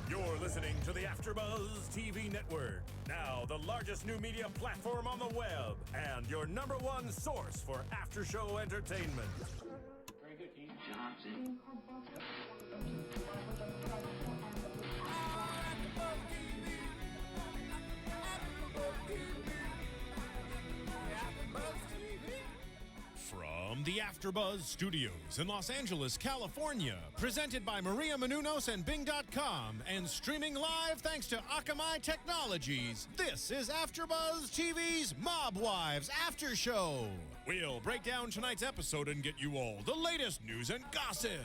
You're listening to the AFTERBUZZ TV Network, now the largest new media platform on the web, and your #1 source for after-show entertainment. Very good, Keith Johnson. From the AFTERBUZZ Studios in Los Angeles, California, presented by Maria Menounos and Bing.com, and streaming live thanks to Akamai Technologies, this is AFTERBUZZ TV's Mob Wives After Show. We'll break down tonight's episode and get you all the latest news and gossip.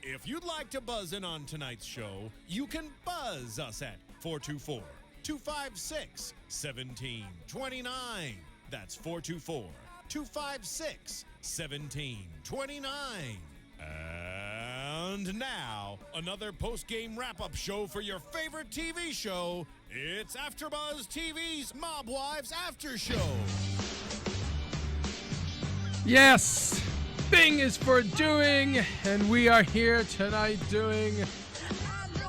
If you'd like to buzz in on tonight's show, you can buzz us at 424-256-1729. That's 424-256-1729. And now, another post-game wrap-up show for your favorite TV show. It's AFTERBUZZ TV's Mob Wives After Show. Yes, Bing is for doing, and we are here tonight doing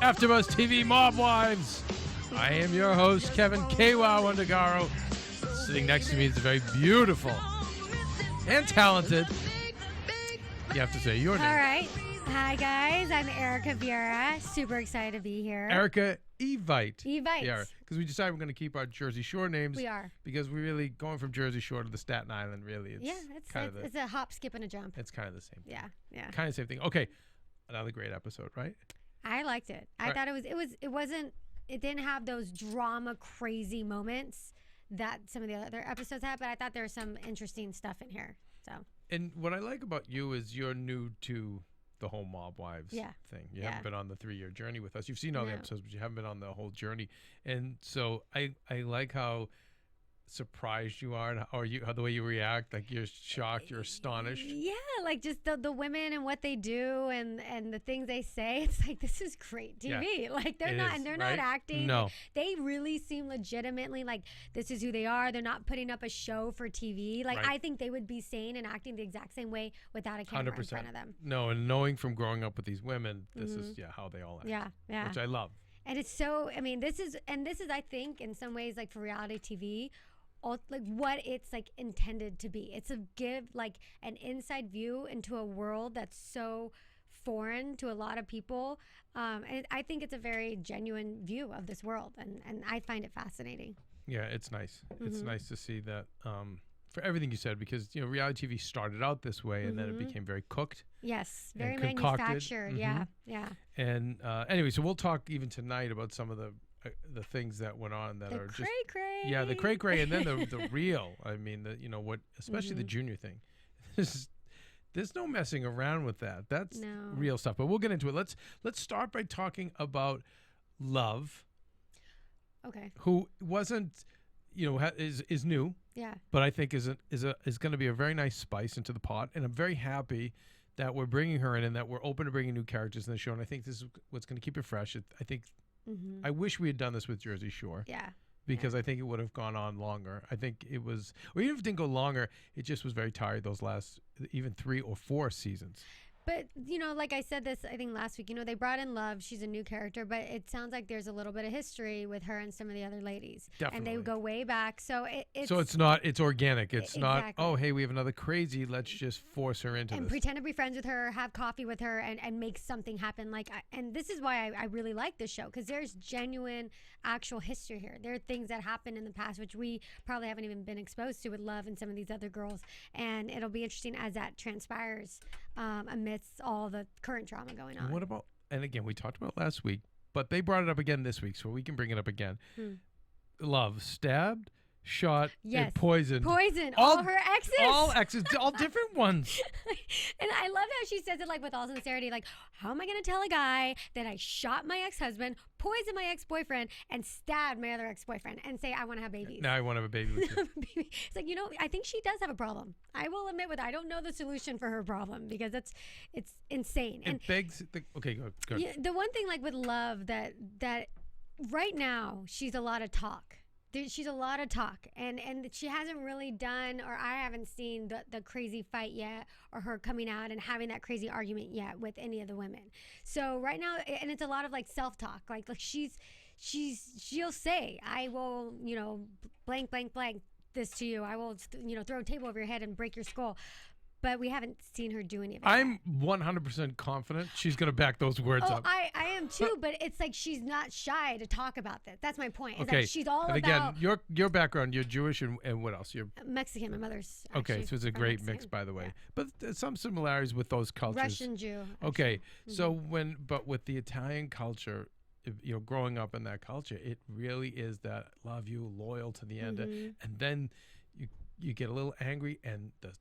AFTERBUZZ TV Mob Wives. I am your host, Keven Undergaro. Sitting next to me is a very beautiful and talented. You have to say your name. All right. Hi, guys. I'm Erika Vieira. Super excited to be here. Erika Evite. Evite. Because we decided we're going to keep our Jersey Shore names. We are. Because we're really going from Jersey Shore to the Staten Island, really. It's a hop, skip, and a jump. It's kind of the same thing. Yeah. Kind of the same thing. Okay. Another great episode, right? I liked it. I thought it didn't have those drama crazy moments that some of the other episodes had, but I thought there was some interesting stuff in here. So. And what I like about you is you're new to the whole Mob Wives thing. You haven't been on the 3-year journey with us. You've seen all the episodes, but you haven't been on the whole journey. And so I like how surprised you are, or how the way you react, like you're shocked, you're astonished. Yeah, like just the women and what they do and the things they say. It's like, this is great TV. Yeah, like they're not acting. No, they really seem legitimately like this is who they are. They're not putting up a show for TV. Like I think they would be saying and acting the exact same way without a camera 100%. In front of them. No, and knowing from growing up with these women, this is how they all act. Yeah, which I love. And it's so. I mean, this is I think in some ways like for reality TV. Like what it's like intended to be. It's give like an inside view into a world that's so foreign to a lot of people. And I think it's a very genuine view of this world, and I find it fascinating. Yeah, it's nice. It's nice to see that for everything you said, because reality TV started out this way and then it became very cooked. Yes, very manufactured. Yeah. And anyway, so we'll talk even tonight about some of the things that went on that are just cray-cray. The cray-cray, and then the real. I mean, what especially the junior thing. There's no messing around with that. That's real stuff. But we'll get into it. Let's start by talking about Love. Okay. Who wasn't, is new. Yeah. But I think is going to be a very nice spice into the pot, and I'm very happy that we're bringing her in and that we're open to bringing new characters in the show. And I think this is what's going to keep it fresh. I think. I wish we had done this with Jersey Shore. Yeah. Because I think it would have gone on longer. I think it was, or even if it didn't go longer, it just was very tired those last even 3 or 4 seasons. But, like I said this, I think last week, they brought in Love. She's a new character, but it sounds like there's a little bit of history with her and some of the other ladies. Definitely. And they go way back. So it's organic. It's not, oh, hey, we have another crazy, let's just force her into this. And pretend to be friends with her, have coffee with her, and make something happen. And this is why I really like this show, because there's genuine, actual history here. There are things that happened in the past, which we probably haven't even been exposed to with Love and some of these other girls. And it'll be interesting as that transpires amidst all the current drama going on. And what about, and again, we talked about it last week, but they brought it up again this week, so we can bring it up again. Love, stabbed, shot, and poisoned. All her exes. All exes, all different ones. And I love how she says it with all sincerity, how am I going to tell a guy that I shot my ex-husband, poisoned my ex-boyfriend, and stabbed my other ex-boyfriend, and say I want to have babies? Now I want to have a baby with you. It's like, I think she does have a problem. I will admit I don't know the solution for her problem, because it's insane. It begs, okay, go ahead. Yeah, the one thing with Love that right now she's a lot of talk. she's a lot of talk, and she hasn't really done, or I haven't seen the crazy fight yet, or her coming out and having that crazy argument yet with any of the women. So right now, and it's a lot of like self-talk, like she'll say, I will, blank this to you, I will, throw a table over your head and break your skull. But we haven't seen her do any of it. I'm 100% confident she's going to back those words up. I am too, but it's like she's not shy to talk about this. That's my point. It's Okay. like she's all and about. Again, your background, you're Jewish and what else? You're Mexican. My mother's. okay. So it's a from great Mexican. mix, by the way. Yeah. But there's some similarities with those cultures. Russian Jew. Okay. So but with the Italian culture, growing up in that culture, it really is that love you, loyal to the end, and then you get a little angry and the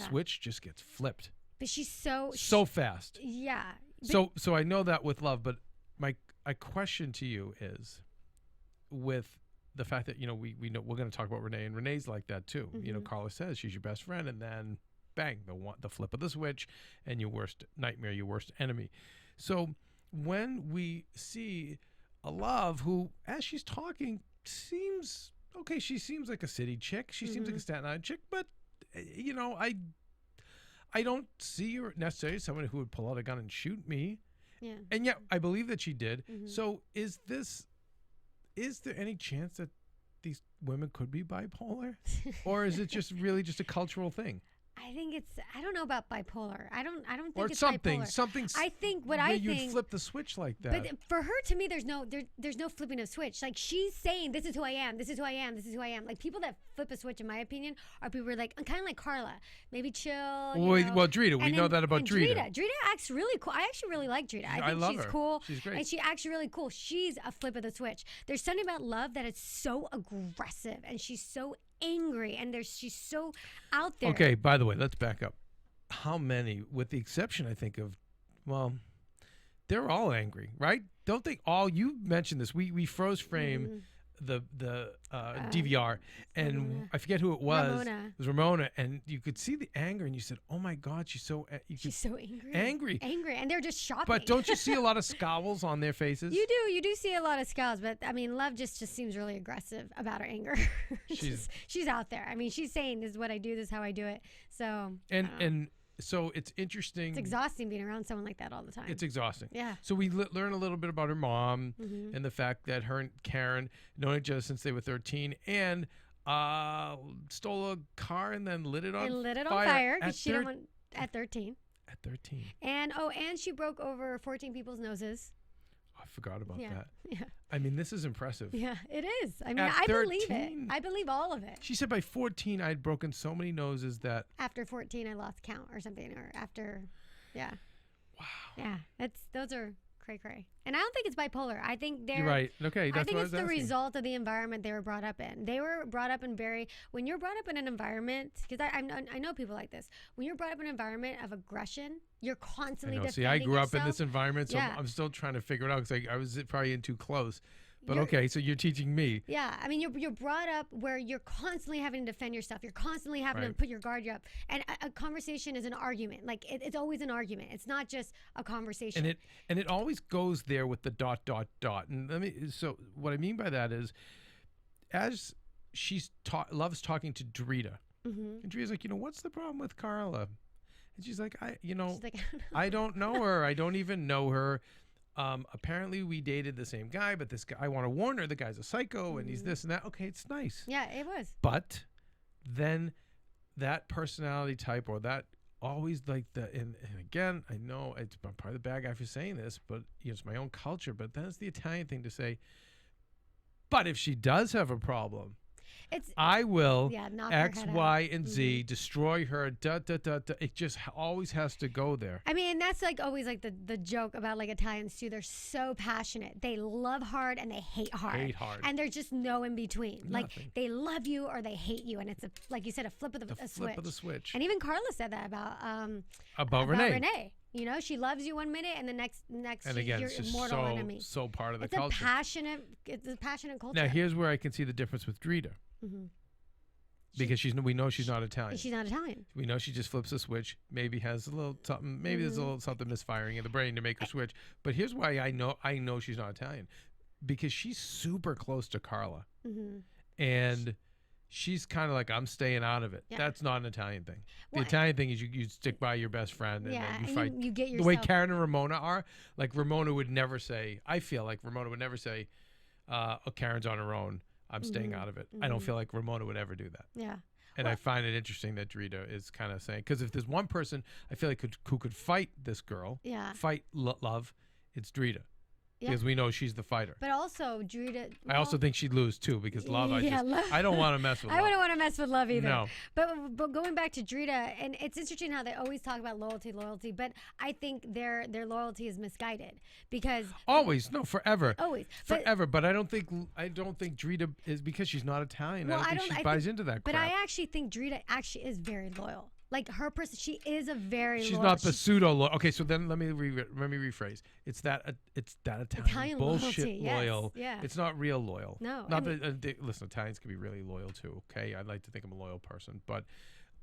switch just gets flipped. But she's so fast. Yeah. So I know that with love, but my question to you is, with the fact that we know we're going to talk about Renee, and Renee's like that too. Carla says she's your best friend, and then bang, the flip of the switch, and your worst nightmare, your worst enemy. So when we see a love who, as she's talking, seems okay, she seems like a city chick, she seems like a Staten Island chick, but I don't see her necessarily as someone who would pull out a gun and shoot me. Yeah. And yet I believe that she did. So is there any chance that these women could be bipolar? Or is it just really just a cultural thing? I think I don't know about bipolar. I don't think or it's something, bipolar. something. I think you flip the switch like that. But for her, to me, there's no flipping a switch. Like, she's saying, this is who I am, this is who I am, this is who I am. Like, people that flip a switch, in my opinion, are people who are like, kind of like Carla, maybe chill. Well, Drita, we know that about Drita. Drita acts really cool. I actually really like Drita. I think love she's her. cool. She's great. And she acts really cool. She's a flip of the switch. There's something about love that is so aggressive, and she's so angry, and she's so out there. Okay, by the way, let's back up. How many, with the exception, I think, of, well, they're all angry, right? Don't they all? You mentioned this. We froze frame the DVR, and Ramona. I forget who it was. Ramona. It was Ramona, and you could see the anger, and you said, "Oh my God, she's so She's so angry. Angry, and they're just shopping. But don't you see a lot of scowls on their faces? You do see a lot of scowls, but I mean, love just seems really aggressive about her anger. she's out there. I mean, she's saying, "This is what I do. This is how I do it." So and so it's interesting. It's exhausting being around someone like that all the time. It's exhausting. Yeah. So we learn a little bit about her mom and the fact that her and Karen known each other since they were 13, and stole a car and then lit it on fire. Because she didn't want at 13. At 13. And she broke over 14 people's noses. I forgot about that. Yeah. I mean, this is impressive. Yeah, it is. I mean, At I believe 13? it. I believe all of it. She said by 14 I'd broken so many noses that After 14 I lost count or something, or after, yeah. Wow. Yeah, those are cray. And I don't think it's bipolar. I think they're You're right. Okay, that's I think what I it's was the asking. result of the environment they were brought up in. They were brought up in when you're brought up in an environment, because I know people like this. When you're brought up in an environment of aggression, you're constantly defending See, I grew up in yourself. this environment, so Yeah. I'm still trying to figure it out because I was probably in too close. But You're- okay, so you're teaching me. Yeah, I mean, you're brought up where you're constantly having to defend yourself. You're constantly having to Right. put your guard up. And a conversation is an argument. Like, it's always an argument. It's not just a conversation. And it always goes there with the ... And so what I mean by that is, as she's loves talking to Drita, and Drita's like, what's the problem with Carla? And she's like, She's like, I don't know her. I don't even know her. Apparently we dated the same guy, but this guy, I want to warn her, the guy's a psycho and he's this and that. Okay, it's nice. yeah, it was. But then that personality type, or that always like and again, I know I'm probably the bad guy for saying this, but it's my own culture. But then it's the Italian thing to say, but if she does have a problem, I will knock her X, head out. Y, and Z, destroy her, It just always has to go there. I mean, that's like always like the joke about like Italians too. They're so passionate. They love hard and they hate hard. Hate hard. And there's just no in between. Nothing. Like, they love you or they hate you, and it's like you said, a flip of The a flip switch. of the switch. And even Carla said that About Renee. Renee. She loves you one minute, and the next And again, you're it's just mortal enemy. so part of the It's culture. It's a passionate culture. Now, here's where I can see the difference with Drita. Because we know she's not Italian. She's not Italian. We know she just flips a switch. Maybe has a little something. Maybe there's a little something misfiring in the brain to make her switch. But here's why I know she's not Italian. because she's super close to Carla, Mm-hmm. and she's kind of like, I'm staying out of it. Yeah. That's not an Italian thing. Well, The Italian thing is you stick by your best friend and Yeah, then you and fight. you get The yourself. way Karen and Ramona are, like Ramona would never say, I feel like Ramona would never say, oh, Karen's on her own, I'm staying out of it. I don't feel like Ramona would ever do that. Yeah. And I find it interesting that Drita is kind of saying, because if there's one person I feel like who could fight this girl, Yeah. fight love, it's Drita. Yeah. Because we know she's the fighter. But also, Drita. I also think she'd lose too, because love, Love. I don't want to mess with I love. wouldn't want to mess with Love either. No. But going back to Drita, and it's interesting how they always talk about loyalty, but I think their loyalty is misguided because Always, no, forever. always. Forever, but I don't think Drita is, because she's not Italian. Well, I don't think she buys into that crap. But I actually think Drita actually is very loyal. Like her person, she is a very. She's loyal, not the pseudo loyal. Okay, so then let me rephrase. It's that Italian bullshit loyalty, yes, loyal. yeah. It's not real loyal. No, Not and- that, listen, Italians can be really loyal too. Okay, I'd like to think I'm a loyal person, but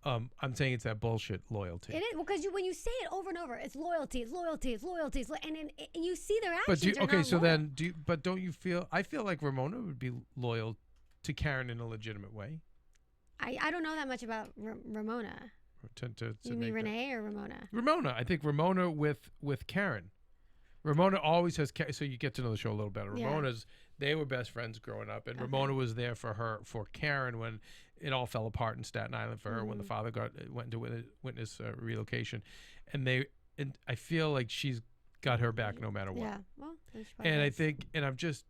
I'm saying it's that bullshit loyalty. It is because when you say it over and over, it's loyalty, it's loyalty, it's loyalty, and you see their But actions. okay, so loyal. then don't you feel? I feel like Ramona would be loyal to Karen in a legitimate way. I don't know that much about Ramona. To You mean make that- Renee or Ramona? Ramona. I think Ramona with Karen. Ramona always has. So you get to know the show a little better. Yeah. They were best friends growing up, and Ramona was there for Karen when it all fell apart in Staten Island for her when the father went into witness relocation, and I feel like she's got her back no matter what. Yeah. Well, then she probably And I does. think, and I'm just.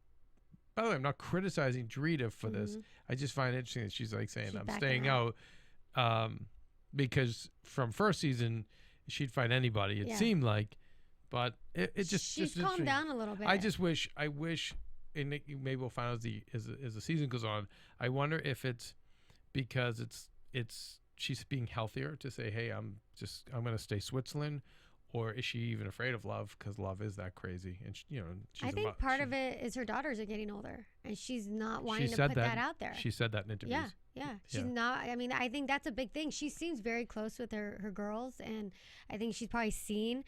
By the way, I'm not criticizing Drita for this. I just find it interesting that she's like saying, She's I'm backing staying out. Because from first season, she'd fight anybody, it Yeah. seemed like. But it just she's just calmed interesting. down a little bit. I wish, and maybe we'll find out as the season goes on. I wonder if it's because it's she's being healthier to say, hey, I'm going to stay Switzerland, or is she even afraid of love because love is that crazy? And she's I think part of it is her daughters are getting older, and she's not wanting to said put that out there. She said that in interviews. Yeah. She's Yeah. not. I mean, I think that's a big thing. She seems very close with her girls, and I think she's probably seen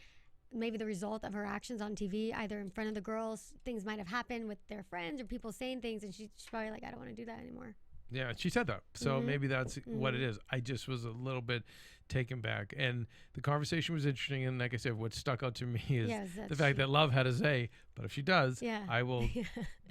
maybe the result of her actions on TV, either in front of the girls. Things might have happened with their friends or people saying things, and she's probably like, I don't want to do that anymore. Yeah, she said that. So maybe that's what it is. I just was a little bit taken back. And the conversation was interesting. And like I said, what stuck out to me is Yes, the that's fact true. that Love had a say. But if she does, Yeah. I will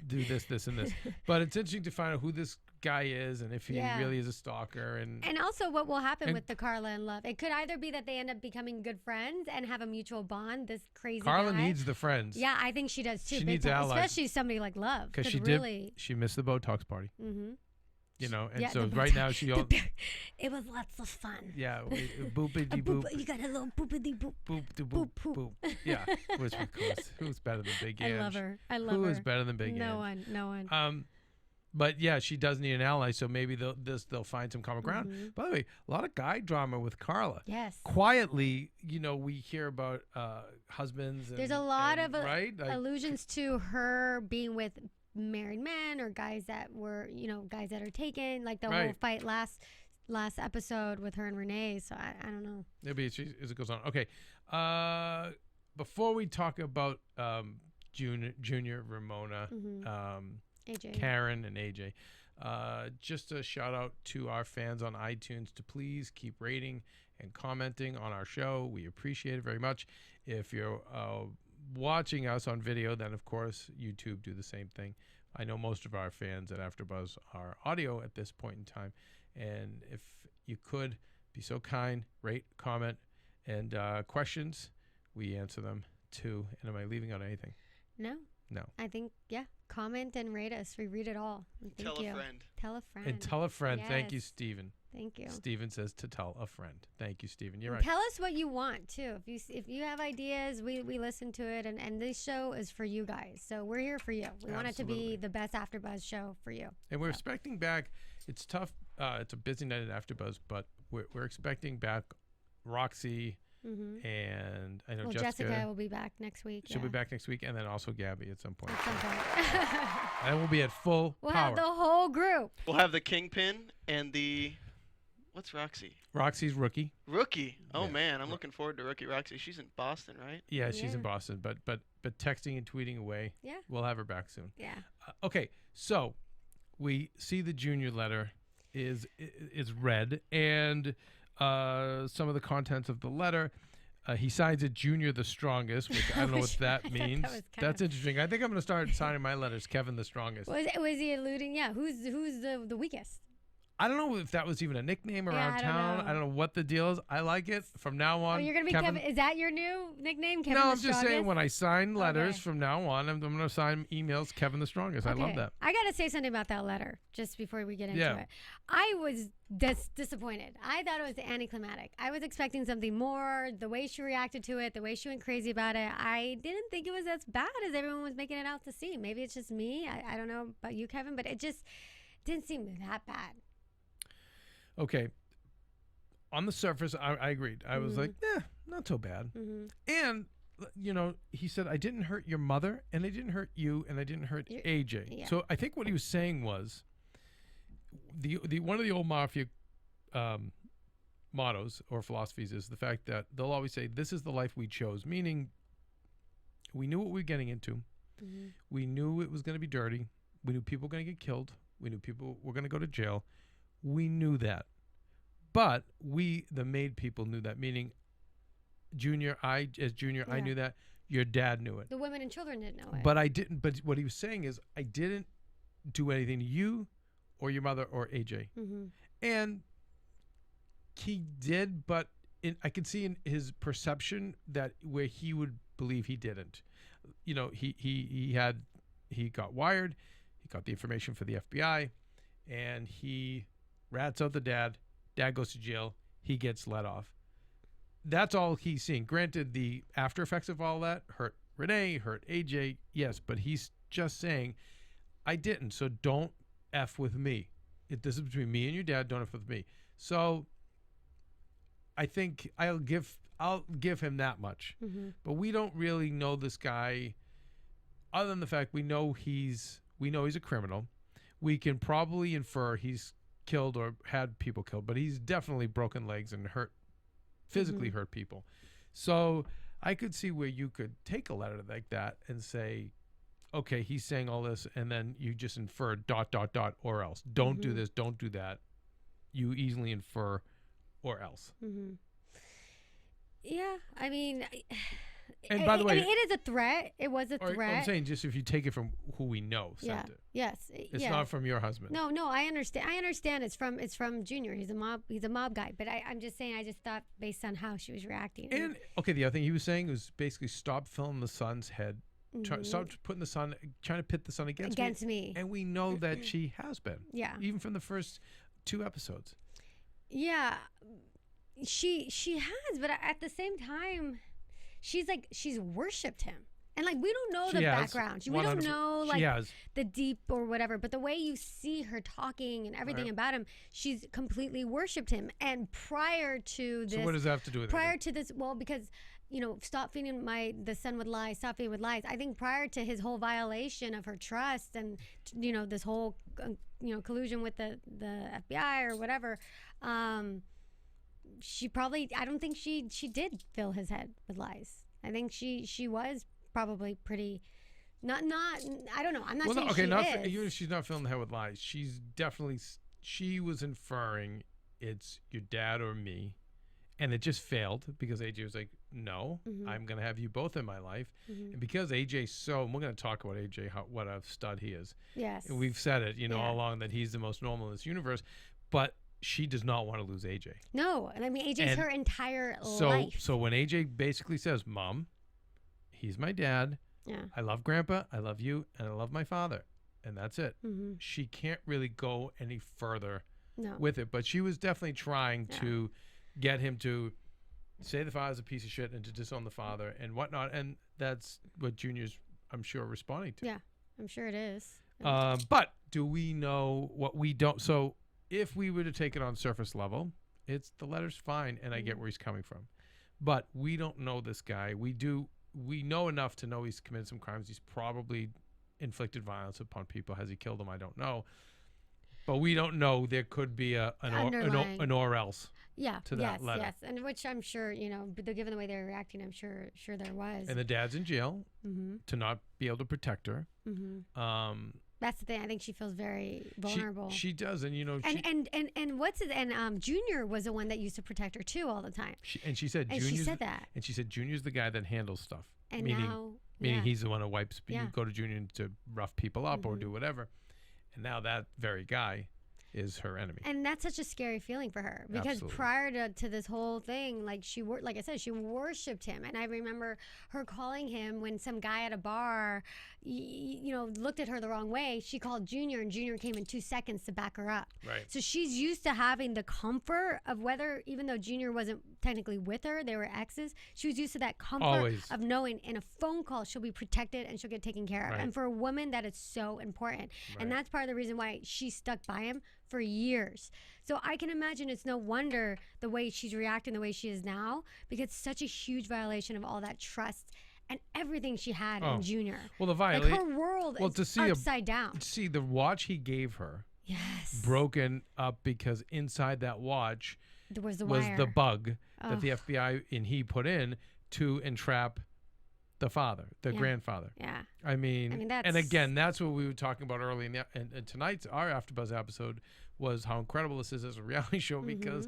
do this, this, and this. But it's interesting to find out who this guy is and if he Yeah. really is a stalker. And also what will happen And- with the Carla and Love. It could either be that they end up becoming good friends and have a mutual bond, this crazy Carla guy. needs the friends. Yeah, I think she does too. She big needs time, allies. especially somebody like Love. Because could she really, she missed the Botox party. Mm-hmm. And Yeah, so the right Botox- now she the all, bear- it was lots of fun. yeah, boopity A boop. boop, you got a little boopity boop. Boop to boop Boop, boop. poop. Yeah, which of course, who's better than Big I Ange? love her. I love Who her. is better than Big No Ange? one. No one. But yeah, she does need an ally, so maybe they'll find some common ground. Mm-hmm. By the way, a lot of guy drama with Carla. Yes. Quietly, we hear about husbands. There's a lot of right? Like, allusions to her being with married men or guys that were, guys that are taken. Like the whole Right. fight last episode with her and Renee. So I don't know. maybe as it goes on. Okay. Before we talk about Junior, Ramona, AJ. Karen, and AJ, just a shout out to our fans on iTunes to please keep rating and commenting on our show. We appreciate it very much. If you're watching us on video, then of course YouTube do the same thing. I know most of our fans at AfterBuzz are audio at this point in time, and if you could be so kind, rate, comment, and questions, we answer them too. And am I leaving out anything? No. No. I think, comment and rate us. We read it all. Thank Tell you. a friend. Tell a friend. And tell a friend. Thank you, Yes. Stephen. Thank you. Stephen says to tell a friend. Thank you, Stephen. You're And right. tell us what you want too. If you have ideas, we listen to it, and this show is for you guys. So we're here for you. We want it to Absolutely. be the best AfterBuzz show for you. And we're expecting back. It's tough. It's a busy night at AfterBuzz, but we're expecting back Roxy and I know Well, Jessica will be back next week. She'll be back next week, and then also Gabby at some point. At some point. And we'll be at full We'll power. have the whole group. We'll have the Kingpin and the What's Roxy? Roxy's Rookie. Rookie. Oh Yeah. man, I'm looking forward to Rookie Roxy. She's in Boston, right? Yeah, she's in Yeah. Boston, but texting and tweeting away. Yeah. We'll have her back soon. Yeah. Okay, so we see the junior letter is read, and some of the contents of the letter. He signs it Junior the Strongest, which I don't know what that I thought means. that was kind That's of- interesting. I think I'm going to start signing my letters Keven the Strongest. Was he alluding? Yeah. Who's the weakest? I don't know if that was even a nickname around I don't town. know. I don't know what the deal is. I like it. From now Oh, on, you're gonna be Kevin. Is that your new nickname, Kevin? No, the I'm just saying Strongest? when I sign letters Okay. from now on, I'm going to sign emails Keven the Strongest. I love Okay. that. I gotta say something about that letter just before we get into Yeah. it. I was disappointed. I thought it was anticlimactic. I was expecting something more. The way she reacted to it, the way she went crazy about it, I didn't think it was as bad as everyone was making it out to seem. Maybe it's just me. I don't know about you, Kevin, but it just didn't seem that bad. Okay. On the surface, I agreed. I was like, not so bad. Mm-hmm. And, he said, I didn't hurt your mother, and I didn't hurt you, and I didn't hurt AJ. yeah. So I think what he was saying was the one of the old mafia mottos or philosophies is the fact that they'll always say, this is the life we chose, meaning we knew what we were getting into. Mm-hmm. We knew it was going to be dirty. We knew people were going to get killed. We knew people were going to go to jail. We knew that. But we, the made people, knew that, meaning Junior, I Yeah. knew that. Your dad knew it. The women and children didn't know it. But I didn't. But what he was saying is, I didn't do anything to you or your mother or AJ. Mm-hmm. And he did, but I could see in his perception that where he would believe he didn't. He got wired. He got the information for the FBI, and he rats out the dad. Dad goes to jail. He gets let off. That's all he's seeing. Granted, the after effects of all that hurt Renee, hurt AJ, yes, but he's just saying, I didn't, so don't F with me. This is between me and your dad, don't F with me. So I think I'll give him that much. Mm-hmm. But we don't really know this guy other than the fact we know he's a criminal. We can probably infer he's killed or had people killed, but he's definitely broken legs and physically hurt people. So I could see where you could take a letter like that and say, okay, he's saying all this, and then you just infer ... or else. Don't do this, don't do that. You easily infer or else. Mm-hmm. Yeah, I mean, And by the way, it is a threat. It was a threat. I'm saying just if you take it from who we know Yeah. sent it. Yes. It's yeah. not from your husband. No, I understand. I understand it's from Junior. He's a mob guy. But I'm just saying, I just thought based on how she was reacting. And okay, the other thing he was saying was basically stop filling the son's head. Stop putting the son, trying to pit the son against me. And we know that she has been. Yeah. Even from the first 2 episodes. Yeah, she has, but at the same time, she's worshipped him. And we don't know the background. We don't know the deep or whatever. But the way you see her talking and everything about him, she's completely worshipped him. And prior to this, So what does that have to do with prior it? to this? Well, because stop feeding the son with lies. Stop feeding with lies. I think prior to his whole violation of her trust and this whole collusion with the FBI or whatever, she probably, I don't think she did fill his head with lies. I think she was probably pretty not I don't know. I'm not saying she is. Even if she's not filling the head with lies, she was inferring it's your dad or me, and it just failed because AJ was like, no, I'm gonna have you both in my life, and because AJ's and we're gonna talk about AJ, what a stud he is. Yes, and we've said it, all along that he's the most normal in this universe, but she does not want to lose AJ. No, and I mean AJ's her entire life. So when AJ basically says, Mom, he's my dad. Yeah. I love Grandpa, I love you, and I love my father. And that's it. She can't really go any further with it. But she was definitely trying to get him to say the father's a piece of shit and to disown the father and whatnot. And that's what Junior's, I'm sure, responding to. Yeah, I'm sure it is. But do we know what we don't? So if we were to take it on surface level, the letter's fine, and I get where he's coming from. But we don't know this guy. We know enough to know he's committed some crimes. He's probably inflicted violence upon people. Has he killed them? I don't know. But we don't know. There could be an or else. Yeah. To that letter. Yes. And which I'm sure, but given the way they were reacting, I'm sure there was. And the dad's in jail to not be able to protect her. That's the thing. I think she feels very vulnerable. She does, and and what's it? And Junior was the one that used to protect her too all the time. She said that. And she said Junior's the guy that handles stuff. And meaning he's the one who wipes. Yeah. You go to Junior to rough people up or do whatever, and now that very guy is her enemy. And that's such a scary feeling for her because prior to this whole thing, like I said, she worshipped him. And I remember her calling him when some guy at a bar, looked at her the wrong way. She called Junior, and Junior came in 2 seconds to back her up. Right. So she's used to having the comfort of even though Junior wasn't technically with her, they were exes. She was used to that comfort of knowing in a phone call she'll be protected and she'll get taken care of. Right. And for a woman, that is so important. Right. And that's part of the reason why she stuck by him for years. So I can imagine it's no wonder the way she's reacting the way she is now, because it's such a huge violation of all that trust and everything she had in Junior. Well, the violation. Like her world is upside down. See, the watch he gave her Yes. broken up because inside that watch was the bug that the FBI and he put in to entrap the father, the grandfather. Yeah. I mean that's... and again, that's what we were talking about early in and tonight's our AfterBuzz episode was how incredible this is as a reality show because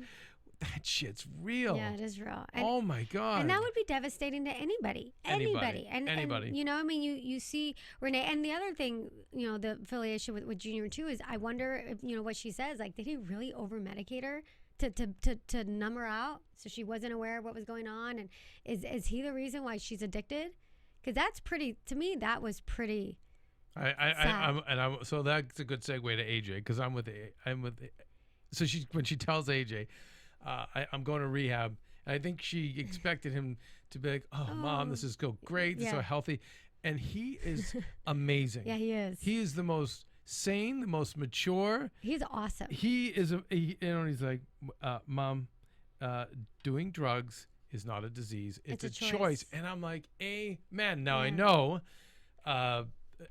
that shit's real. Yeah, it is real. And, oh my God. And that would be devastating to anybody. Anybody. And you see Renee. And the other thing, the affiliation with Junior too is I wonder if, what she says, like, did he really over medicate her to numb her out so she wasn't aware of what was going on? And is he the reason why she's addicted? Because that's pretty, to me, that was pretty sad. So that's a good segue to AJ because so when she tells AJ, I'm going to rehab. And I think she expected him to be like, oh, Mom, this is go great. This is so healthy. And he is amazing. Yeah, he is. He is the most sane, the most mature. He's awesome. He is, he's like, Mom, doing drugs is not a disease. It's a choice. And I'm like, amen. Now I know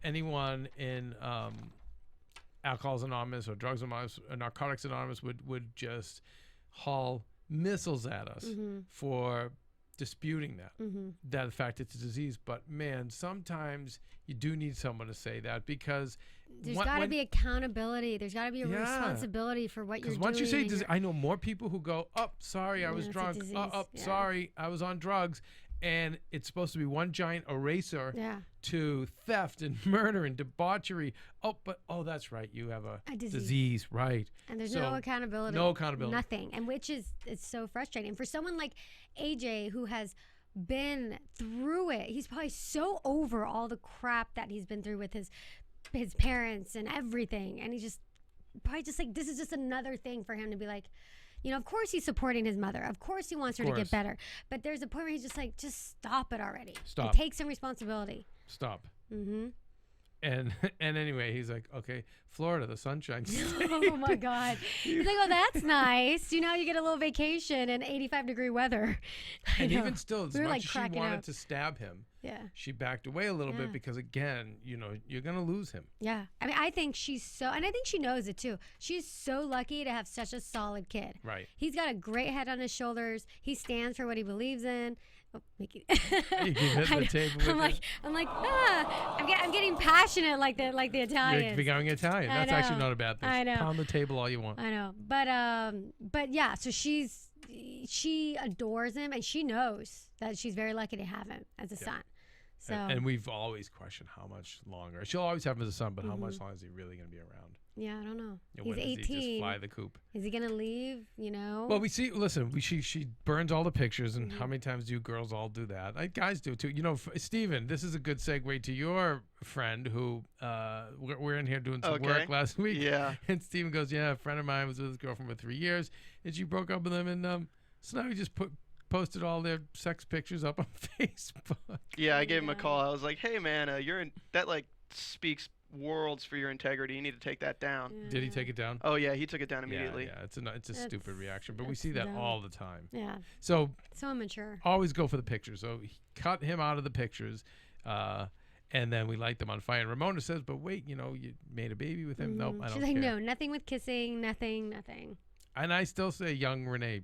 anyone in Alcoholics Anonymous or Drugs Anonymous or Narcotics Anonymous would just haul missiles at us for disputing that the fact it's a disease. But man, sometimes you do need someone to say that because there's got to be accountability. There's got to be a responsibility for what you're doing. Because once you say disease, I know more people who go, sorry, I was drunk. Sorry, I was on drugs. And it's supposed to be one giant eraser to theft and murder and debauchery. That's right. You have a disease, right? And there's no accountability. No accountability. Nothing. And which is so frustrating. For someone like AJ who has been through it, he's probably so over all the crap that he's been through with his parents and everything. And he's just probably just like, this is just another thing for him to be like, of course he's supporting his mother. Of course he wants her to get better. But there's a point where he's just like, just stop it already. Stop. And take some responsibility. Stop. And anyway, he's like, okay, Florida, the Sunshine State. Oh my God. He's like, that's nice. You get a little vacation in 85-degree weather. And even still, as much as she wanted to stab him, she backed away a little bit because, again, you're going to lose him. Yeah. I mean, I think and I think she knows it too. She's so lucky to have such a solid kid. Right. He's got a great head on his shoulders. He stands for what he believes in. Oh, Mickey. You keep hitting the table with I'm getting passionate like the Italians. You're becoming Italian. That's actually not a bad thing. I know. Pound the table all you want. I know. But yeah, so she adores him and she knows that she's very lucky to have him as a son. So and we've always questioned how much longer. She'll always have him as a son, but how much longer is he really going to be around? Yeah, I don't know. He's 18. Does he just fly the coop? Is he gonna leave? Well, we see. Listen, she burns all the pictures, and how many times do you girls all do that? Guys do too. Steven, this is a good segue to your friend who we're in here doing some work last week. Yeah. And Steven goes, a friend of mine was with his girlfriend for 3 years, and she broke up with him, and so now he just posted all their sex pictures up on Facebook. Yeah, I gave him a call. I was like, hey man, that speaks worlds for your integrity. You need to take that down. Did he take it down? Oh yeah, he took it down immediately. Yeah, it's a stupid reaction, but we see that all the time. Yeah. So immature. Always go for the pictures. So he cut him out of the pictures, And then we light them on fire. And Ramona says, but wait, you made a baby with him? Nope, I don't She's like, care. no, nothing with kissing, nothing. And I still say young Renee,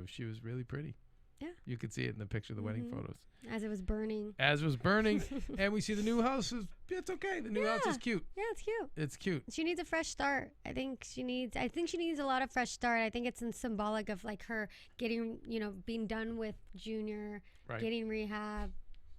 she was really pretty. Yeah. You could see it in the picture of the wedding photos. As it was burning. And we see the new house. It's okay. The new house is cute. Yeah, it's cute. It's cute. She needs a fresh start. I think she needs a lot of fresh start. I think it's symbolic of like her getting, being done with Junior, Right. getting rehab.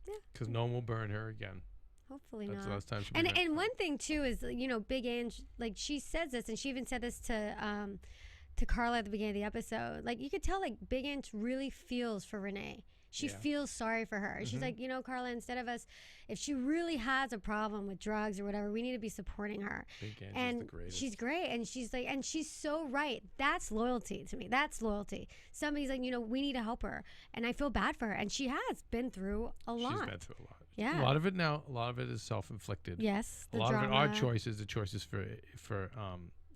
Yeah. Because no one will burn her again. Hopefully That's not. the last time she'll be And back. and one thing too is Big Ange, like she says this, and she even said this to Carla at the beginning of the episode. Like you could tell like Big Ange really feels for Renee. She feels sorry for her. She's like, Carla, instead of us, if she really has a problem with drugs or whatever, we need to be supporting her. Big Ange And is the greatest. she's great. And she's like, and she's so right. That's loyalty to me. That's loyalty. Somebody's like, we need to help her. And I feel bad for her. And she has been through a lot. She's been through a lot. Yeah. A lot of it is self-inflicted. Yes. A lot of it are choices. The choices for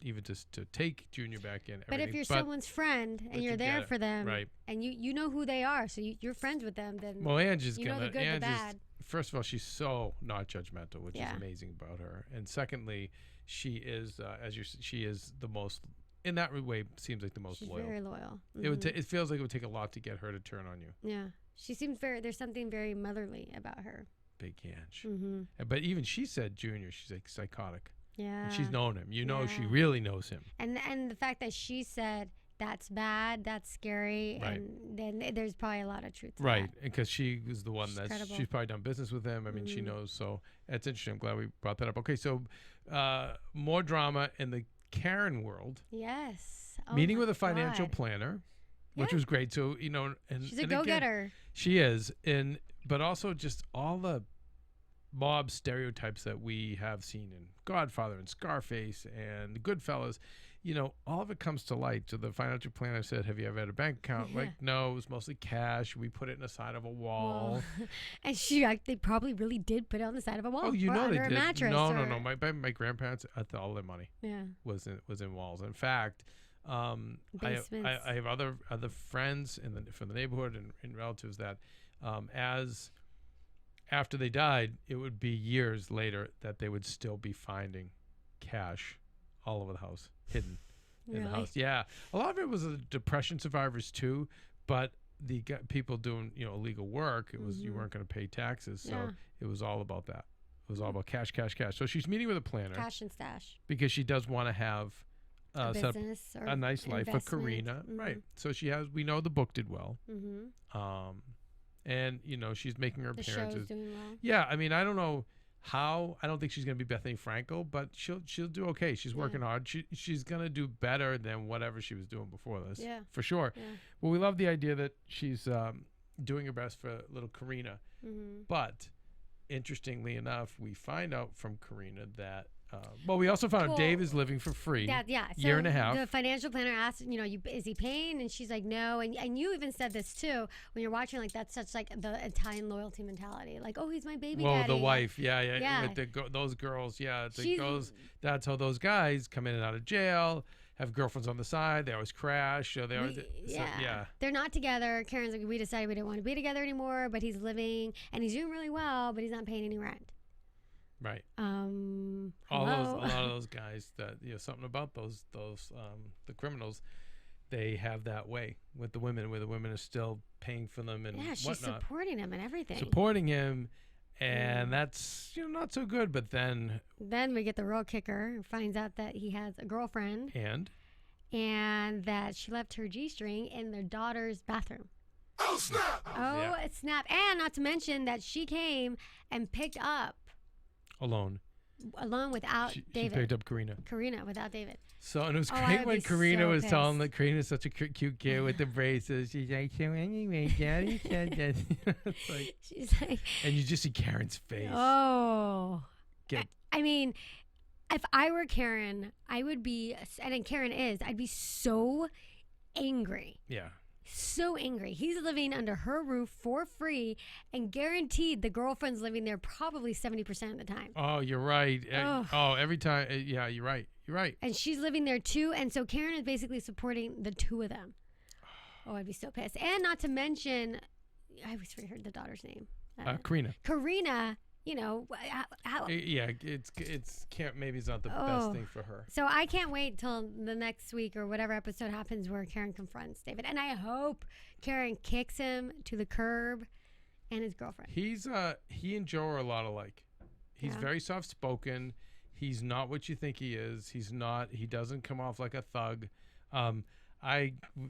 even just to take Junior back in. But if you're someone's friend and you're there for them, right. and you know who they are, so you're friends with them, then Ange is you know the good, the bad. First of all, she's so not judgmental, which is amazing about her. And secondly, she is, she is the most, in that way, seems like the most She's loyal. very loyal. It feels like it would take a lot to get her to turn on you. Yeah. She seems there's something very motherly about her. Big Ange. Mm-hmm. But even she said Junior, she's like psychotic. Yeah. And she's known him. She Yeah. really knows him. And the fact that she said that's bad, that's scary, Right. and then there's probably a lot of truth to Right, that. because she was the one she's probably done business with him. I mean, she knows. So that's interesting. I'm glad we brought that up. Okay, so more drama in the Karen world. Yes. Oh Meeting my with a financial God. planner, which Yeah. was great. So and She's a and go-getter. She is, but also just all the mob stereotypes that we have seen in Godfather and Scarface and Goodfellas, all of it comes to light. So the financial planner said, have you ever had a bank account? Yeah. Like, no, it was mostly cash. We put it in the side of a wall. And they probably really did put it on the side of a wall. Oh, you or know they under did. a mattress. No. or- My grandparents, all their money Yeah. was in walls. In fact, I Basements. have other friends from the neighborhood and relatives that after they died, it would be years later that they would still be finding cash all over the house, hidden in the Really? house. Yeah, a lot of it was depression survivors too, but the people doing illegal work, it was you weren't going to pay taxes, so Yeah. it was all about that. It was all about cash. So she's meeting with a planner Cash and stash. because she does want to have A set up business or a nice life for investment. Karina, right? So we know the book did well, Mm-hmm. and she's making her The appearances. show's doing well. Yeah, I mean, I don't know how. I don't think she's gonna be Bethany Frankel, but she'll do okay. She's working hard. She's gonna do better than whatever she was doing before this. Yeah. For sure. Yeah. Well, we love the idea that she's doing her best for little Karina, Mm-hmm. but interestingly enough, we find out from Karina that. We also found out Well, Dave is living for free. Yeah. Year and a half. The financial planner asked, is he paying? And she's like, no. And you even said this too when you're watching. Like that's such like the Italian loyalty mentality. Like, oh, he's my baby Well, daddy. the wife, yeah. Yeah. With those girls, yeah. She's- That's how those guys come in and out of jail, have girlfriends on the side. They always crash. So they always, yeah. They're not together. Karen's like, we decided we didn't want to be together anymore, but he's living and he's doing really well, but he's not paying any rent. Right. Hello? A lot of those guys that something about those the criminals, they have that way with the women, where the women are still paying for them and Yeah, she's whatnot, supporting him and everything. supporting him, and that's not so good. But then Then we get the real kicker and finds out that he has a girlfriend and that she left her G-string in their daughter's bathroom. Oh, snap! Oh, snap. And not to mention that she came and picked up alone, without she David. picked up Karina. Karina without David. So, and it was Oh, I great would when be Karina so was telling pissed. that Karina's such a cute kid with the braces. She's like, so anyway, Daddy said that. It's like, She's like, and you just see Karen's face. oh. Get- I mean, if I were Karen, I would be, and then Karen is, I'd be so angry. Yeah. So angry. He's living under her roof for free and guaranteed the girlfriend's living there probably 70% of the time. Oh, you're right. Ugh. Every time. Yeah, you're right. You're right. And she's living there too. And so Karen is basically supporting the two of them. Oh, I'd be so pissed. And not to mention, I always forget the daughter's name. Karina. Karina you know, how Yeah, it's can't maybe it's not the best thing for her. So I can't wait till the next week or whatever episode happens where Karen confronts David, and I hope Karen kicks him to the curb, and his girlfriend. He and Joe are a lot alike. He's very soft spoken. He's not what you think he is. He's not. He doesn't come off like a thug.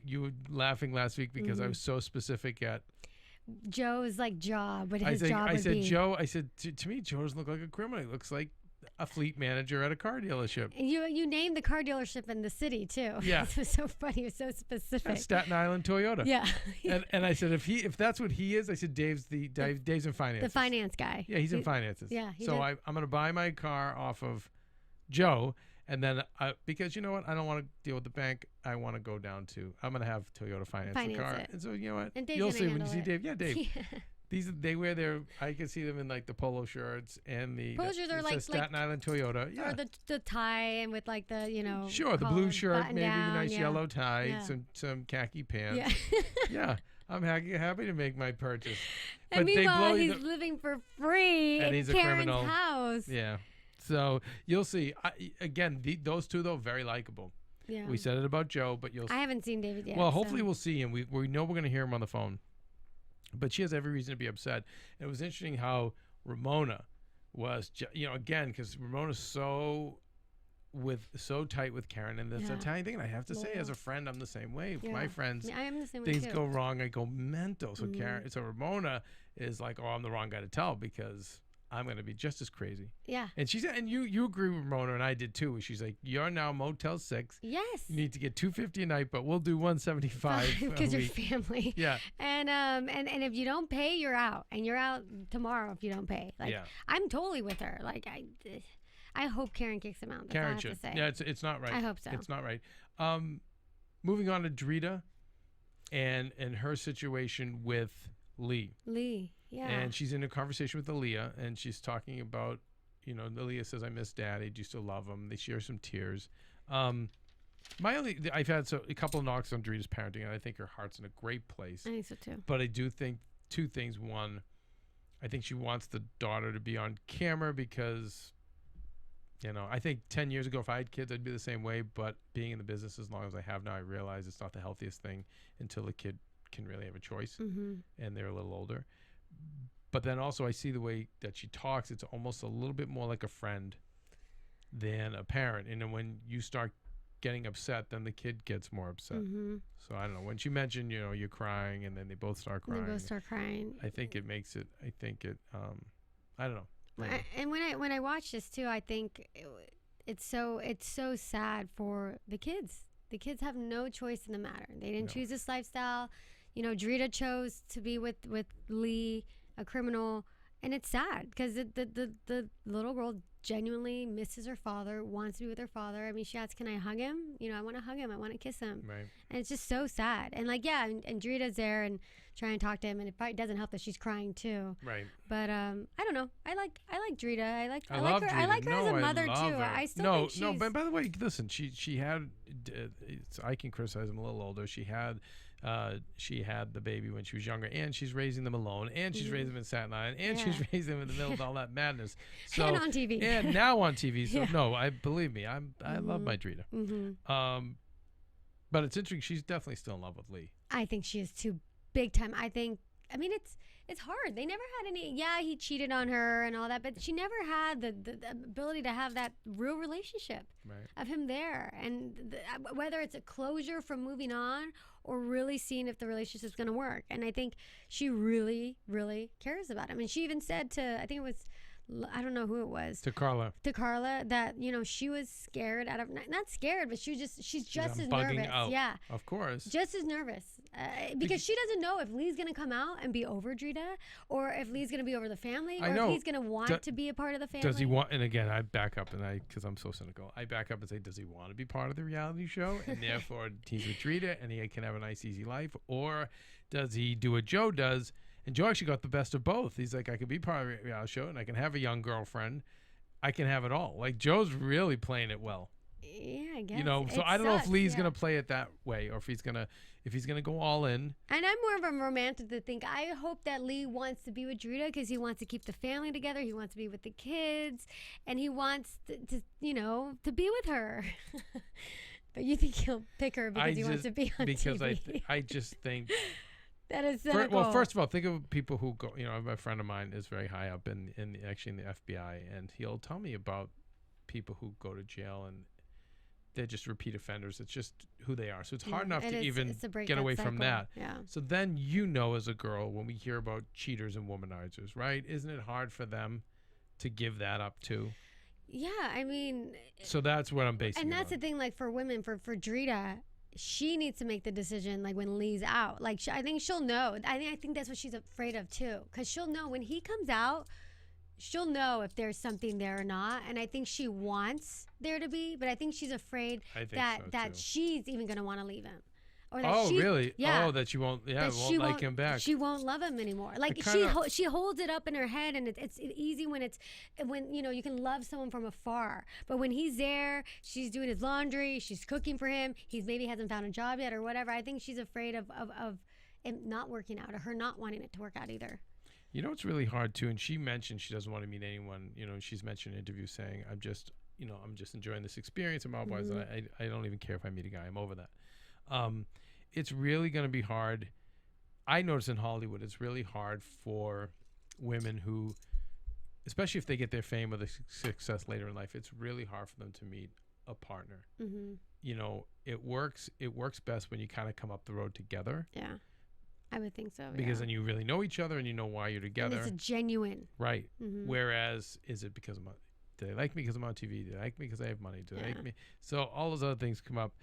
You were laughing last week because I was so specific at Joe's like job. What his I job would said be. Joe. I said to me, Joe doesn't look like a criminal. He looks like a fleet manager at a car dealership. You named the car dealership in the city too. Yeah, it was so funny. It was so specific. Staten Island Toyota. Yeah. and I said if that's what he is, I said Dave's in finance. The finance guy. Yeah, he's in finances. Yeah. So I'm going to buy my car off of Joe, and then because you know what, I don't want to deal with the bank. I want to go down to. I'm going to have Toyota finance the car. It. And so you know what, and Dave's you'll see when you see it. Dave. Yeah, Dave. They wear their. I can see them in like the polo shirts and the polo shirts are like Staten Island Toyota. Yeah. Or the tie and with like the Sure, the blue shirt, maybe down, a nice yellow tie, some khaki pants. Yeah. Yeah, I'm happy to make my purchase. And but meanwhile, he's living for free and in he's a Karen's criminal. house. Yeah. So you'll see. Those two though very likable. Yeah. We said it about Joe, but you'll. I haven't seen David yet. Well, hopefully we'll see him. We know we're going to hear him on the phone. But she has every reason to be upset. And it was interesting how Ramona was, again, because Ramona's so tight with Karen, and that's a tiny thing. And I have to say, as a friend, I'm the same way. With my friends, I am the same way things too. go wrong, I go mental. So so Ramona is like, oh, I'm the wrong guy to tell because I'm going to be just as crazy. Yeah. And she said, and you agree with Ramona, and I did too. She's like, you're now Motel 6. Yes. You need to get $250 a night, but we'll do $175 because you're family. Yeah. And if you don't pay, you're out, and you're out tomorrow if you don't pay. Like I'm totally with her. Like I hope Karen kicks him out. That's all I have to say. Yeah, it's not right. I hope so. It's not right. Moving on to Drita and her situation with Lee. Yeah. And she's in a conversation with Aaliyah, and she's talking about, Aaliyah says, I miss Daddy. Do you still love him? They share some tears. I've had a couple of knocks on Drita's parenting, and I think her heart's in a great place. I think so too. But I do think two things. One, I think she wants the daughter to be on camera because, I think 10 years ago, if I had kids, I'd be the same way. But being in the business as long as I have now, I realize it's not the healthiest thing until the kid can really have a choice and they're a little older. But then also I see the way that she talks, it's almost a little bit more like a friend than a parent. And then when you start getting upset, then the kid gets more upset. So I don't know. When she mentioned, you're crying, and then they both start crying. I think it makes it, I don't know. And when I watch this too, I think it's so sad for the kids. The kids have no choice in the matter. They didn't choose this lifestyle. Drita chose to be with Lee, a criminal, and it's sad because the little girl genuinely misses her father, wants to be with her father. I mean, she asks, "Can I hug him? I want to hug him. I want to kiss him." Right. And it's just so sad. And and Drita's there and trying to talk to him, and it probably doesn't help that she's crying too. Right. But I don't know. I like Drita. I like her. Drita. I like her as a mother too. Her. I still think she's... No. But by the way, listen, she had. I can criticize him a little older. She had the baby when she was younger, and she's raising them alone, and she's raising them in Staten Island, and she's raising them in the middle of all that madness. So, and on TV. And now on TV. So no, believe me, I love my Drita. But it's interesting. She's definitely still in love with Lee. I think she is too big time. I mean, it's hard. They never had any. Yeah, he cheated on her and all that, but she never had the ability to have that real relationship of him there, and whether it's a closure from moving on or really seeing if the relationship's going to work. And I think she really, really cares about him. And she even said to, I think it was, I don't know who it was. To Carla, that, she was scared out of, not scared, but she's just as nervous. Out. Yeah. Of course. Just as nervous. Because she doesn't know if Lee's going to come out and be over Drita, or if Lee's going to be over the family, or if he's going to want to be a part of the family. Does he want, and again, I back up, because I'm so cynical, I back up and say, does he want to be part of the reality show? And therefore he's with Drita and he can have a nice, easy life? Or does he do what Joe does? And Joe actually got the best of both. He's like, I could be part of a reality show, and I can have a young girlfriend. I can have it all. Like, Joe's really playing it well. Yeah, I guess. You know, so It I don't know if sucks, Lee's yeah. gonna play it that way, or if he's gonna go all in. And I'm more of a romantic to think. I hope that Lee wants to be with Drita because he wants to keep the family together. He wants to be with the kids, and he wants to to be with her. But you think he'll pick her because he wants to be on TV? I just think. That is cynical. Well, first of all, think of people who go. You know, a friend of mine is very high up actually in the FBI, and he'll tell me about people who go to jail and they're just repeat offenders. It's just who they are. So it's hard enough to even get away from that. Yeah. So then as a girl, when we hear about cheaters and womanizers, right? Isn't it hard for them to give that up too? Yeah, I mean. So that's what I'm basing. And that's the thing, like for women, for Drita, she needs to make the decision, like when Lee's out. Like I think she'll know. I think that's what she's afraid of too, because she'll know when he comes out. She'll know if there's something there or not, and I think she wants there to be, but I think she's afraid that she's even gonna want to leave him. Or that really? Yeah. Oh, that she won't. Yeah, won't like him back. She won't love him anymore. Like she holds it up in her head, and it's easy when you can love someone from afar. But when he's there, she's doing his laundry, she's cooking for him. He's maybe hasn't found a job yet or whatever. I think she's afraid of it not working out, or her not wanting it to work out either. You know, it's really hard too. And she mentioned she doesn't want to meet anyone. You know, she's mentioned in interviews saying, I'm just enjoying this experience in Mob Wives, and I don't even care if I meet a guy. I'm over that. It's really going to be hard. I notice in Hollywood, it's really hard for women who, especially if they get their fame or the success later in life, it's really hard for them to meet a partner. Mm-hmm. You know, it works best when you kind of come up the road together. Yeah. I would think so. Because then you really know each other and you know why you're together. And it's genuine. Right. Mm-hmm. Whereas, is it because do they like me because I'm on TV? Do they like me because I have money? Do they like me? So all those other things come up.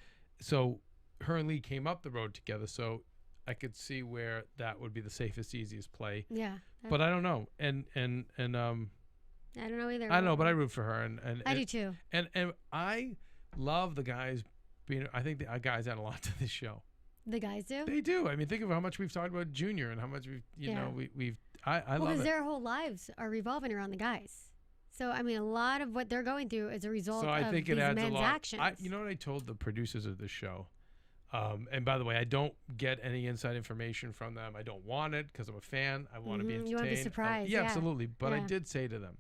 So her and Lee came up the road together. So I could see where that would be the safest, easiest play. Yeah. But I don't know. And I don't know either. I don't know, but I root for her. And I do too. And I love the guys I think the guys add a lot to this show. The guys do? They do. I mean, think of how much we've talked about Junior and how much we've love it. Because their whole lives are revolving around the guys. So, I mean, a lot of what they're going through is a result of these men's actions. You know what I told the producers of this show? And by the way, I don't get any inside information from them. I don't want it because I'm a fan. I want to be entertained. You want to be surprised. Yeah, absolutely. But I did say to them,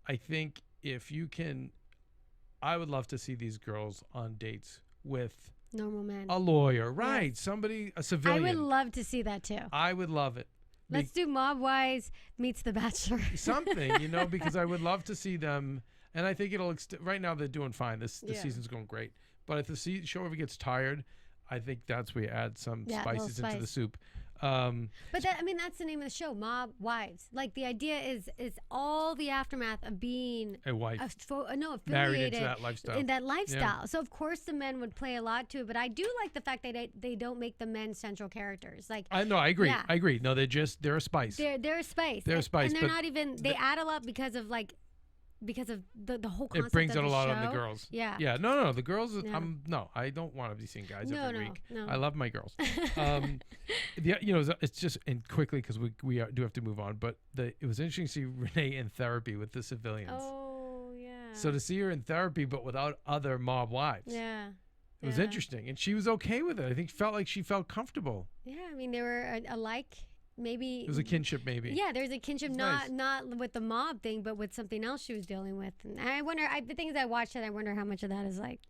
I think if you can, I would love to see these girls on dates with normal men, a lawyer, right? Yes. Somebody, a civilian. I would love to see that too. I would love it. Let's do Mob Wives meets The Bachelor. Something, because I would love to see them, and I think it'll. Right now they're doing fine. The season's going great, but if the show ever gets tired, I think that's where you add some spices into the soup. But that's the name of the show, Mob Wives. Like the idea is all the aftermath of being a wife, affiliated married into that lifestyle. In that lifestyle. Yeah. So of course the men would play a lot to it, but I do like the fact that they don't make the men central characters. Like I agree. Yeah. I agree. No, they're a spice. They're a spice. They're a spice, and they're not even. They add a lot because of the whole concept. It brings of out a lot show. on the girls. Yeah. Yeah. No. The girls. I don't want to be seeing guys every week. No. I love my girls. It's just quickly because we do have to move on. But it was interesting to see Renee in therapy with the civilians. Oh yeah. So to see her in therapy, but without other mob wives. Yeah. It was interesting, and she was okay with it. I think she felt comfortable. Yeah. I mean, they were alike. Maybe there's a kinship, maybe. Yeah, there's a kinship, not with the mob thing, but with something else she was dealing with. And I wonder. The things I watched it, I wonder how much of that is like,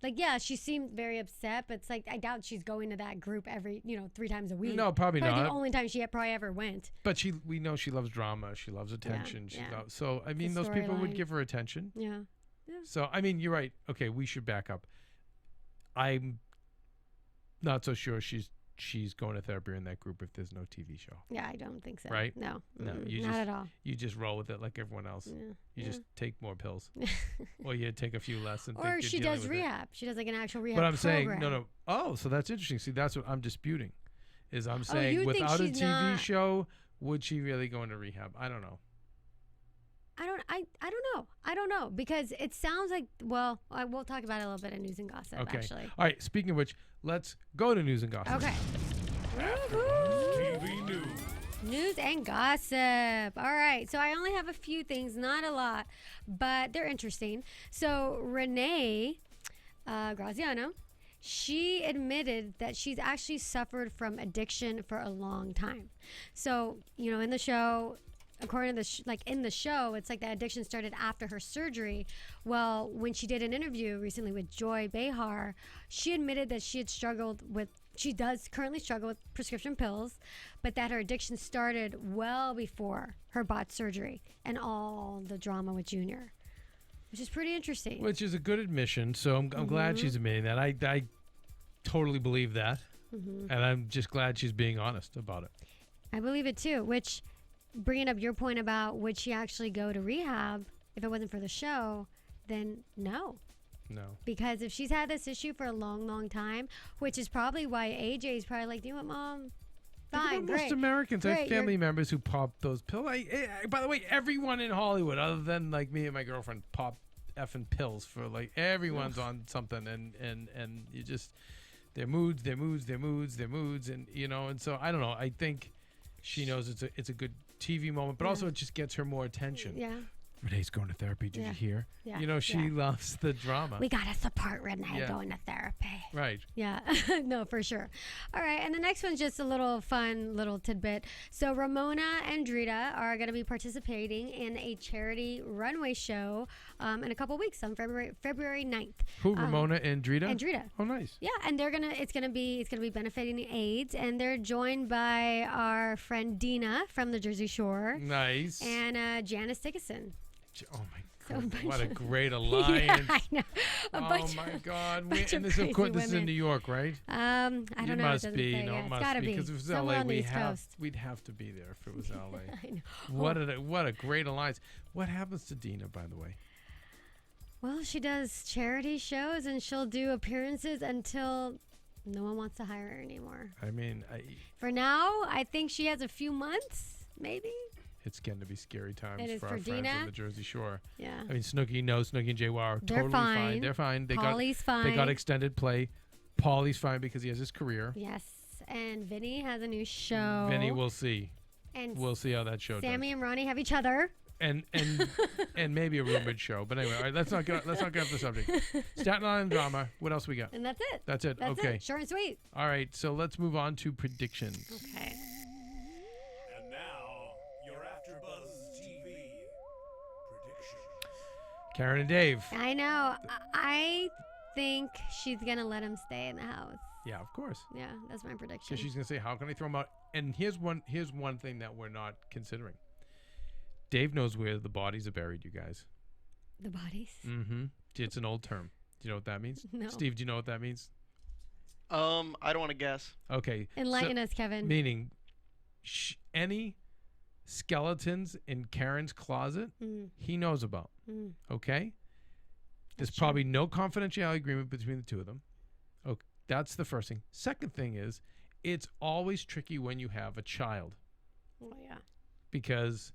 yeah, she seemed very upset, but it's like I doubt she's going to that group every 3 times a week. No, probably not. The only time she probably ever went. But we know she loves drama. She loves attention. So I mean, those people would give her attention. Yeah. So I mean, you're right. Okay, we should back up. I'm not so sure she's going to therapy in that group if there's no TV show. Yeah, I don't think so. Right? No, not at all. You just roll with it like everyone else. Yeah. You just take more pills, or you take a few less. Or she does rehab. She does like an actual rehab. But I'm program. saying no. Oh, so that's interesting. See, that's what I'm disputing. I'm saying without a TV show, would she really go into rehab? I don't know. I don't know because it sounds like we'll talk about it a little bit in news and gossip. Okay. Actually. All right. Speaking of which, let's go to news and gossip. Okay. AFTERBUZZ TV News. News and gossip. All right. So I only have a few things, not a lot, but they're interesting. So Renee Graziano, she admitted that she's actually suffered from addiction for a long time. So, in the show, according to in the show, it's like that addiction started after her surgery. Well, when she did an interview recently with Joy Behar, she admitted that she does currently struggle with prescription pills, but that her addiction started well before her botched surgery and all the drama with Junior, which is pretty interesting. Which is a good admission. So I'm glad she's admitting that. I totally believe that. And I'm just glad she's being honest about it. I believe it too, which, bringing up your point about would she actually go to rehab if it wasn't for the show, then no. No. Because if she's had this issue for a long, long time, which is probably why AJ is probably like, you know what, Mom? Fine, great. Most Americans have Great, family members who pop those pills. By the way, everyone in Hollywood, other than like me and my girlfriend, pop effing pills for like everyone's on something, and you just their moods, and and so I don't know. I think she knows it's a good TV moment, but also it just gets her more attention. Yeah. Renee's going to therapy. Did you hear? Yeah. She loves the drama. We gotta support Renee going to therapy. Right. Yeah, no, for sure. All right, and the next one's just a little fun little tidbit. So Ramona and Drita are going to be participating in a charity runway show in a couple weeks on February 9th. Who, Ramona and Drita? And Drita. Oh, nice. Yeah, and it's gonna be benefiting AIDS, and they're joined by our friend Dina from the Jersey Shore. Nice. And Janice Dickinson. Oh my God! What a great alliance! Yeah, I know. Oh my God! And this, of course, this is in New York, right? I don't know. It must be. Say. No, Yeah, it it's must gotta be. Because if it was somewhere LA, on the East Coast. we'd have to be there if it was LA. I know. What a great alliance! What happens to Dina, by the way? Well, she does charity shows and she'll do appearances until no one wants to hire her anymore. I mean, for now, I think she has a few months, maybe. It's getting to be scary times It is for for our friends Dina. on the Jersey Shore. Yeah. I mean, Snooki and JWoww are They're totally fine. They're fine. Paulie's fine. They got extended play. Paulie's fine because he has his career. Yes, and Vinny has a new show. Vinny, we'll see. And we'll see how that show does. Sammy and Ronnie have each other. And maybe a rumored show. But anyway, all right, let's not get off the subject. Staten Island drama. What else we got? And that's it. That's it. That's okay. it. Short and sweet. All right. So let's move on to predictions. Okay. And now, your AfterBuzz TV prediction. Karen and Dave. I know. I think she's gonna let him stay in the house. Yeah, of course. Yeah, that's my prediction. So she's gonna say, "How can I throw him out?" And here's one thing that we're not considering. Dave knows where the bodies are buried, you guys. The bodies? Mm-hmm. It's an old term. Do you know what that means? No. Steve, do you know what that means? I don't want to guess. Okay. Enlighten us, Kevin. Meaning, any skeletons in Karen's closet, he knows about. Okay? There's probably no confidentiality agreement between the two of them. Okay, that's the first thing. Second thing is, it's always tricky when you have a child. Oh, yeah. Because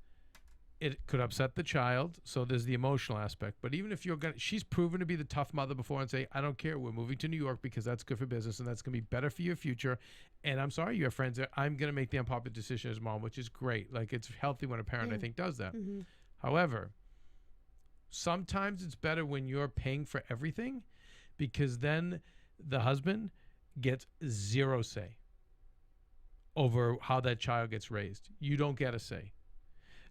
it could upset the child, so there's the emotional aspect. But even if she's proven to be the tough mother before and say, I don't care, we're moving to New York because that's good for business and that's going to be better for your future. And I'm sorry you have friends there. I'm going to make the unpopular decision as mom, which is great. Like, it's healthy when a parent, I think, does that. However, sometimes it's better when you're paying for everything because then the husband gets zero say over how that child gets raised. You don't get a say.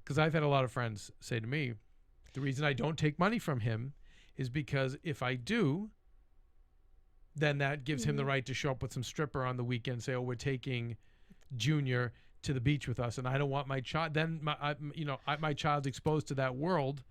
Because I've had a lot of friends say to me, the reason I don't take money from him is because if I do, then that gives him the right to show up with some stripper on the weekend and say, oh, we're taking Junior to the beach with us. And I don't want my child. Then, my child's exposed to that world.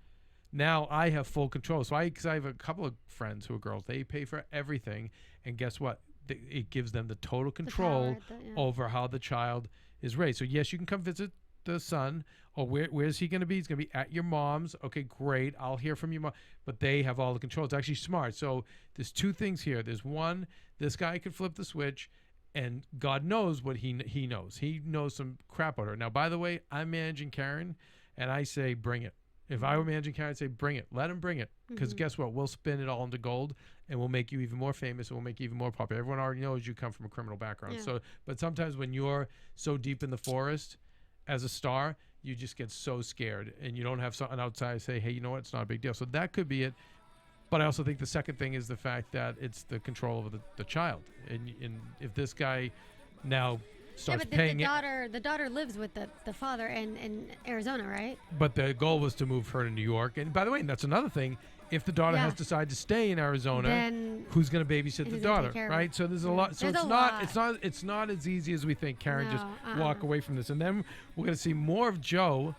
Now I have full control. So because I have a couple of friends who are girls, they pay for everything. And guess what? It gives them the total control over how the child is raised. So yes, you can come visit the son. Oh, where's he going to be? He's going to be at your mom's. Okay, great. I'll hear from your mom. But they have all the control. It's actually smart. So there's two things here. There's one, this guy could flip the switch, and God knows what he knows. He knows some crap about her. Now, by the way, I'm managing Karen, and I say bring it. If I were managing Karen, I'd say bring it. Let him bring it. Because guess what? We'll spin it all into gold, and we'll make you even more famous, and we'll make you even more popular. Everyone already knows you come from a criminal background. Yeah. So, but sometimes when you're so deep in the forest, as a star, you just get so scared, and you don't have someone outside say, hey, you know what, it's not a big deal. So that could be it. But I also think the second thing is the fact that it's the control over the child. And if this guy now starts paying the daughter lives with the father in Arizona, right? But the goal was to move her to New York. And by the way, that's another thing. If the daughter has decided to stay in Arizona, then who's going to babysit the daughter, right? So there's a lot. So it's not as easy as we think. Karen, just walk away from this, and then we're going to see more of Joe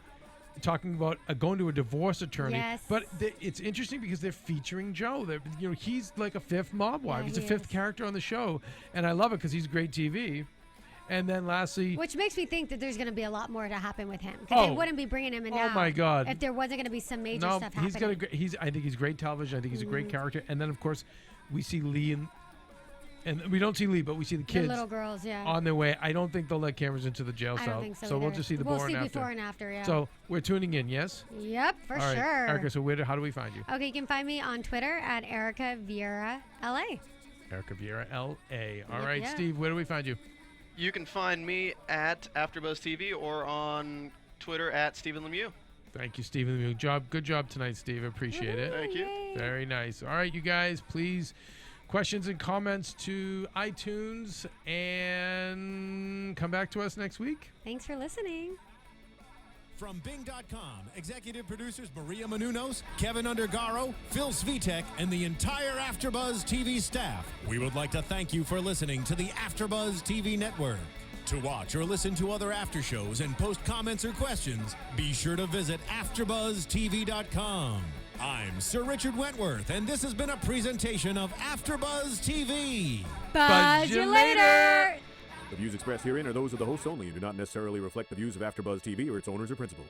talking about going to a divorce attorney. Yes. But it's interesting because they're featuring Joe. He's like a fifth mob wife. He's a fifth character on the show, and I love it because he's great TV. And then lastly, which makes me think that there's going to be a lot more to happen with him, because they wouldn't be bringing him in now. Oh my God! If there wasn't going to be some major stuff happening. I think he's great television. I think he's a great character. And then of course, we see Lee and we don't see Lee, but we see the kids, the little girls, on their way. I don't think they'll let cameras into the jail cell. I don't think so. So we'll just see the before and after. Yeah. So we're tuning in. Yes. Yep, for All right. sure. Erica, so how do we find you? Okay, you can find me on Twitter at Erika Vieira LA. Erika Vieira LA. All right, Steve, where do we find you? You can find me at AfterBuzz TV or on Twitter at Stephen Lemieux. Thank you, Stephen Lemieux. Good job tonight, Steve. Appreciate it. Thank you. Very nice. All right, you guys, please, questions and comments to iTunes, and come back to us next week. Thanks for listening. From Bing.com, executive producers Maria Menounos, Keven Undergaro, Phil Svitek, and the entire AfterBuzz TV staff, we would like to thank you for listening to the AfterBuzz TV network. To watch or listen to other after shows and post comments or questions, be sure to visit AfterBuzzTV.com. I'm Sir Richard Wentworth, and this has been a presentation of AfterBuzz TV. Buzz you later! The views expressed herein are those of the hosts only and do not necessarily reflect the views of AfterBuzz TV or its owners or principals.